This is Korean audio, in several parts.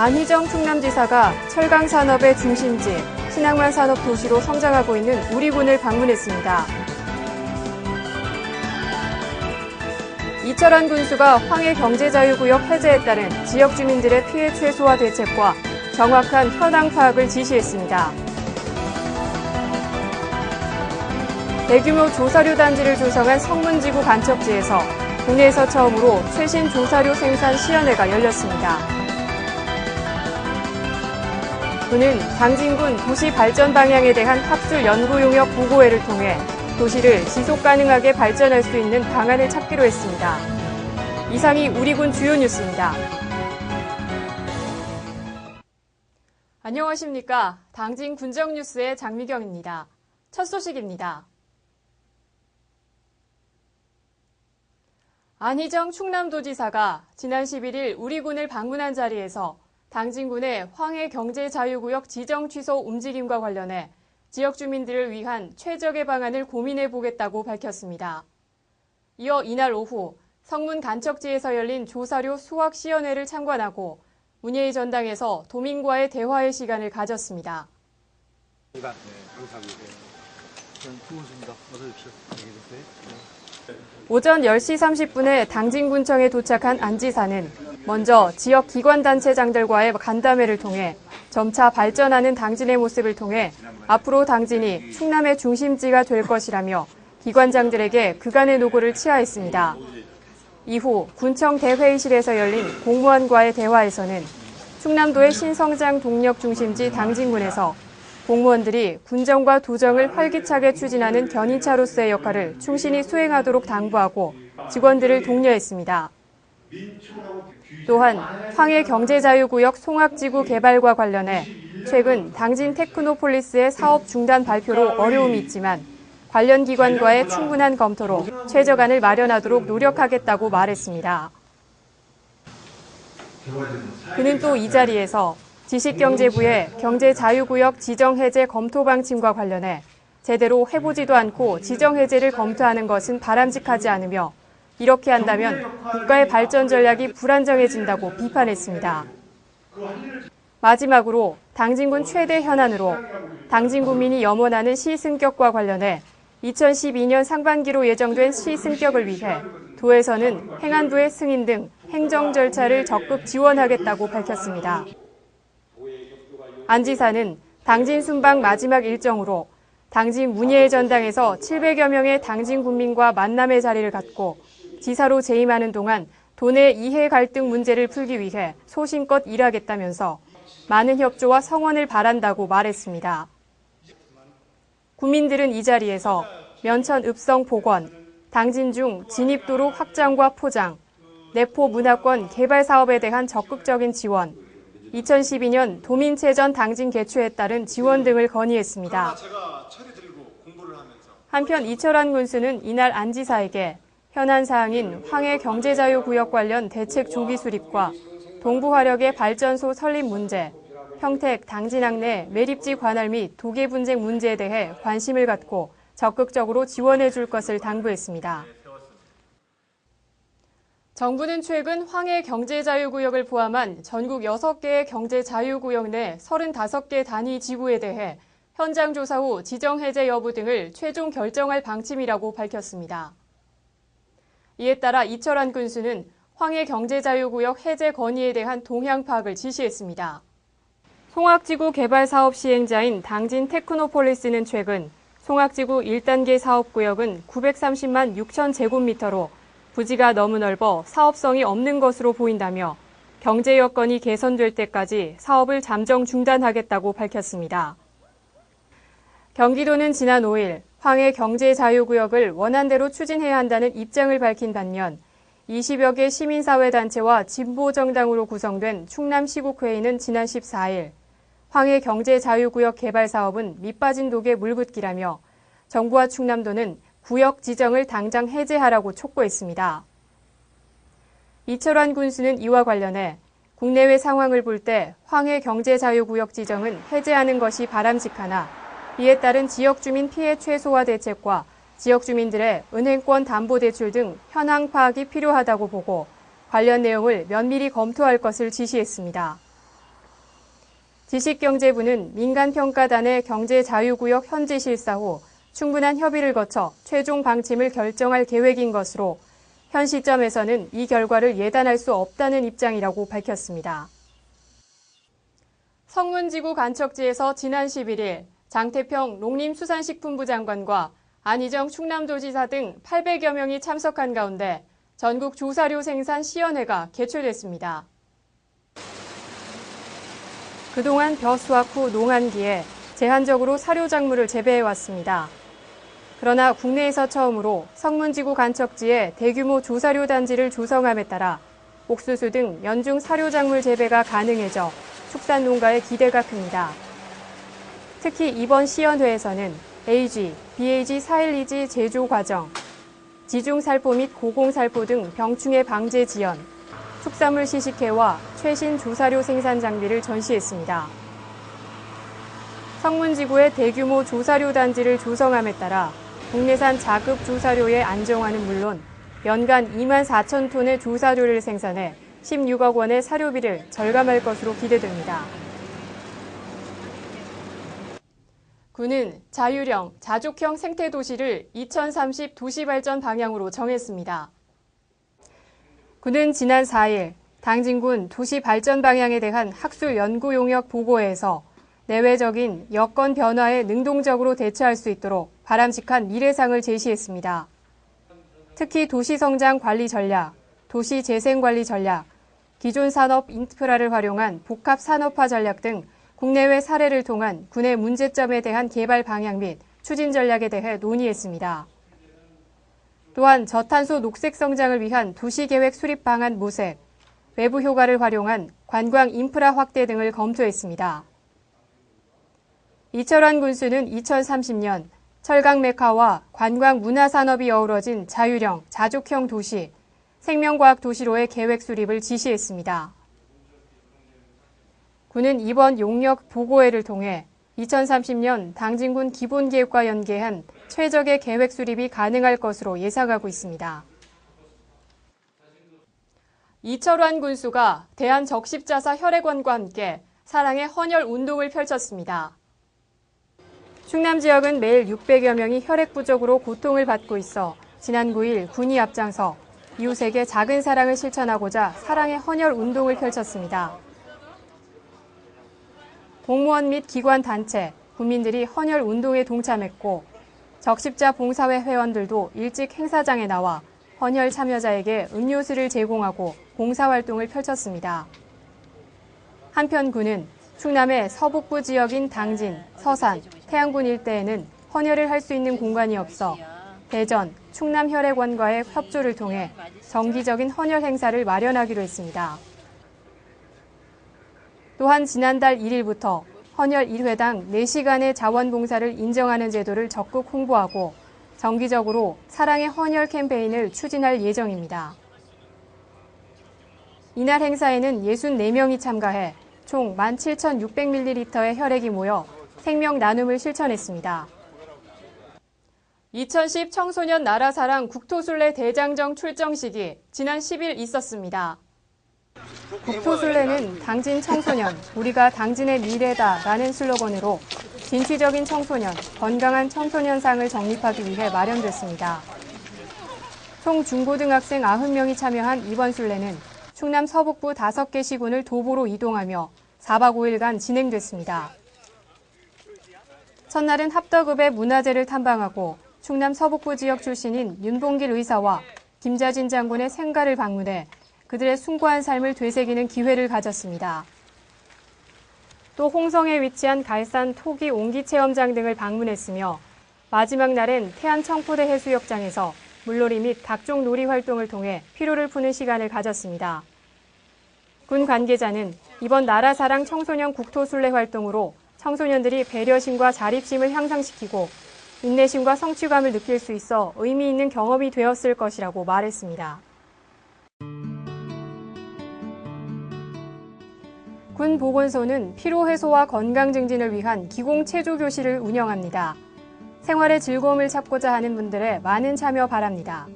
안희정 충남지사가 철강 산업의 중심지, 신항만 산업 도시로 성장하고 있는 우리군을 방문했습니다. 이철환 군수가 황해 경제자유구역 해제에 따른 지역 주민들의 피해 최소화 대책과 정확한 현황 파악을 지시했습니다. 대규모 조사료 단지를 조성한 성문지구 간척지에서 국내에서 처음으로 최신 조사료 생산 시연회가 열렸습니다. 군은 당진군 도시 발전 방향에 대한 학술 연구 용역 보고회를 통해 도시를 지속 가능하게 발전할 수 있는 방안을 찾기로 했습니다. 이상이 우리군 주요 뉴스입니다. 안녕하십니까. 당진 군정뉴스의 장미경입니다. 첫 소식입니다. 안희정 충남도지사가 지난 11일 우리군을 방문한 자리에서 당진군의 황해 경제자유구역 지정 취소 움직임과 관련해 지역 주민들을 위한 최적의 방안을 고민해 보겠다고 밝혔습니다. 이어 이날 오후 성문 간척지에서 열린 조사료 수확 시연회를 참관하고 문예의 전당에서 도민과의 대화의 시간을 가졌습니다. 네, 감사합니다. 고맙습니다. 어서 오십시오. 오전 10시 30분에 당진군청에 도착한 안 지사는 먼저 지역 기관단체장들과의 간담회를 통해 점차 발전하는 당진의 모습을 통해 앞으로 당진이 충남의 중심지가 될 것이라며 기관장들에게 그간의 노고를 치하했습니다. 이후 군청 대회의실에서 열린 공무원과의 대화에서는 충남도의 신성장 동력 중심지 당진군에서 공무원들이 군정과 도정을 활기차게 추진하는 견인차로서의 역할을 충실히 수행하도록 당부하고 직원들을 독려했습니다. 또한 황해 경제자유구역 송악지구 개발과 관련해 최근 당진 테크노폴리스의 사업 중단 발표로 어려움이 있지만 관련 기관과의 충분한 검토로 최저간을 마련하도록 노력하겠다고 말했습니다. 그는 또 이 자리에서 지식경제부의 경제자유구역 지정해제 검토 방침과 관련해 제대로 해보지도 않고 지정해제를 검토하는 것은 바람직하지 않으며 이렇게 한다면 국가의 발전 전략이 불안정해진다고 비판했습니다. 마지막으로 당진군 최대 현안으로 당진군민이 염원하는 시승격과 관련해 2012년 상반기로 예정된 시승격을 위해 도에서는 행안부의 승인 등 행정 절차를 적극 지원하겠다고 밝혔습니다. 안 지사는 당진 순방 마지막 일정으로 당진 문예의 전당에서 700여 명의 당진 군민과 만남의 자리를 갖고 지사로 재임하는 동안 도내 이해 갈등 문제를 풀기 위해 소신껏 일하겠다면서 많은 협조와 성원을 바란다고 말했습니다. 군민들은 이 자리에서 면천 읍성 복원, 당진 중 진입도로 확장과 포장, 내포 문화권 개발 사업에 대한 적극적인 지원, 2012년 도민체전 당진 개최에 따른 지원 등을 건의했습니다. 한편 이철환 군수는 이날 안 지사에게 현안 사항인 황해 경제자유구역 관련 대책 조기 수립과 동부화력의 발전소 설립 문제, 평택 당진항내 매립지 관할 및 도계 분쟁 문제에 대해 관심을 갖고 적극적으로 지원해 줄 것을 당부했습니다. 정부는 최근 황해 경제자유구역을 포함한 전국 6개의 경제자유구역 내 35개 단위 지구에 대해 현장 조사 후 지정 해제 여부 등을 최종 결정할 방침이라고 밝혔습니다. 이에 따라 이철환 군수는 황해 경제자유구역 해제 건의에 대한 동향 파악을 지시했습니다. 송악지구 개발 사업 시행자인 당진 테크노폴리스는 최근 송악지구 1단계 사업구역은 930만 6천 제곱미터로 부지가 너무 넓어 사업성이 없는 것으로 보인다며 경제 여건이 개선될 때까지 사업을 잠정 중단하겠다고 밝혔습니다. 경기도는 지난 5일 황해 경제자유구역을 원안대로 추진해야 한다는 입장을 밝힌 반면 20여 개 시민사회단체와 진보정당으로 구성된 충남시국회의는 지난 14일 황해 경제자유구역 개발 사업은 밑빠진 독에 물붓기라며 정부와 충남도는 구역 지정을 당장 해제하라고 촉구했습니다. 이철환 군수는 이와 관련해 국내외 상황을 볼 때 황해 경제자유구역 지정은 해제하는 것이 바람직하나 이에 따른 지역주민 피해 최소화 대책과 지역주민들의 은행권 담보대출 등 현황 파악이 필요하다고 보고 관련 내용을 면밀히 검토할 것을 지시했습니다. 지식경제부는 민간평가단의 경제자유구역 현지 실사 후 충분한 협의를 거쳐 최종 방침을 결정할 계획인 것으로 현 시점에서는 이 결과를 예단할 수 없다는 입장이라고 밝혔습니다. 성문지구 간척지에서 지난 11일 장태평 농림수산식품부 장관과 안희정 충남도지사 등 800여 명이 참석한 가운데 전국 조사료 생산 시연회가 개최됐습니다. 그동안 벼 수확 후 농한기에 제한적으로 사료작물을 재배해왔습니다. 그러나 국내에서 처음으로 성문지구 간척지에 대규모 조사료 단지를 조성함에 따라 옥수수 등 연중 사료작물 재배가 가능해져 축산농가의 기대가 큽니다. 특히 이번 시연회에서는 AG, BAG 412지 제조 과정, 지중살포 및 고공살포 등 병충해 방제 지연, 축산물 시식회와 최신 조사료 생산 장비를 전시했습니다. 성문지구에 대규모 조사료 단지를 조성함에 따라 국내산 자급 조사료의 안정화는 물론 연간 2만 4천 톤의 조사료를 생산해 16억 원의 사료비를 절감할 것으로 기대됩니다. 군은 자율형, 자족형 생태도시를 2030 도시발전 방향으로 정했습니다. 군은 지난 4일 당진군 도시발전 방향에 대한 학술 연구 용역 보고회에서 내외적인 여건 변화에 능동적으로 대처할 수 있도록 바람직한 미래상을 제시했습니다. 특히 도시성장 관리 전략, 도시재생관리 전략, 기존 산업 인프라를 활용한 복합산업화 전략 등 국내외 사례를 통한 군의 문제점에 대한 개발 방향 및 추진 전략에 대해 논의했습니다. 또한 저탄소 녹색 성장을 위한 도시계획 수립 방안 모색, 외부 효과를 활용한 관광 인프라 확대 등을 검토했습니다. 이철환 군수는 2030년 철강 메카와 관광 문화산업이 어우러진 자율형, 자족형 도시, 생명과학 도시로의 계획 수립을 지시했습니다. 군은 이번 용역 보고회를 통해 2030년 당진군 기본계획과 연계한 최적의 계획 수립이 가능할 것으로 예상하고 있습니다. 이철환 군수가 대한적십자사 혈액원과 함께 사랑의 헌혈 운동을 펼쳤습니다. 충남 지역은 매일 600여 명이 혈액 부족으로 고통을 받고 있어 지난 9일 군이 앞장서 이웃에게 작은 사랑을 실천하고자 사랑의 헌혈 운동을 펼쳤습니다. 공무원 및 기관 단체, 국민들이 헌혈 운동에 동참했고 적십자 봉사회 회원들도 일찍 행사장에 나와 헌혈 참여자에게 음료수를 제공하고 봉사활동을 펼쳤습니다. 한편 군은 충남의 서북부 지역인 당진, 서산, 태안군 일대에는 헌혈을 할 수 있는 공간이 없어 대전, 충남혈액원과의 협조를 통해 정기적인 헌혈 행사를 마련하기로 했습니다. 또한 지난달 1일부터 헌혈 1회당 4시간의 자원봉사를 인정하는 제도를 적극 홍보하고 정기적으로 사랑의 헌혈 캠페인을 추진할 예정입니다. 이날 행사에는 64명이 참가해 총 17,600ml의 혈액이 모여 생명 나눔을 실천했습니다. 2010 청소년 나라사랑 국토순례 대장정 출정식이 지난 10일 있었습니다. 국토순례는 당진 청소년, 우리가 당진의 미래다라는 슬로건으로 진취적인 청소년, 건강한 청소년상을 정립하기 위해 마련됐습니다. 총 중고등학생 90명이 참여한 이번 순례는 충남 서북부 5개 시군을 도보로 이동하며 4박 5일간 진행됐습니다. 첫날은 합덕읍의 문화재를 탐방하고 충남 서북부 지역 출신인 윤봉길 의사와 김자진 장군의 생가를 방문해 그들의 숭고한 삶을 되새기는 기회를 가졌습니다. 또 홍성에 위치한 갈산 토기 옹기체험장 등을 방문했으며 마지막 날엔 태안 청포대 해수욕장에서 물놀이 및 각종 놀이 활동을 통해 피로를 푸는 시간을 가졌습니다. 군 관계자는 이번 나라사랑 청소년 국토순례 활동으로 청소년들이 배려심과 자립심을 향상시키고 인내심과 성취감을 느낄 수 있어 의미 있는 경험이 되었을 것이라고 말했습니다. 군 보건소는 피로 해소와 건강 증진을 위한 기공 체조 교실을 운영합니다. 생활의 즐거움을 찾고자 하는 분들의 많은 참여 바랍니다.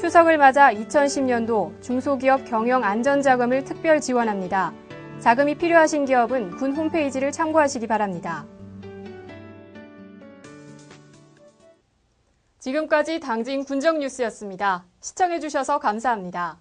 추석을 맞아 2010년도 중소기업 경영 안전자금을 특별 지원합니다. 자금이 필요하신 기업은 군 홈페이지를 참고하시기 바랍니다. 지금까지 당진 군정뉴스였습니다. 시청해주셔서 감사합니다.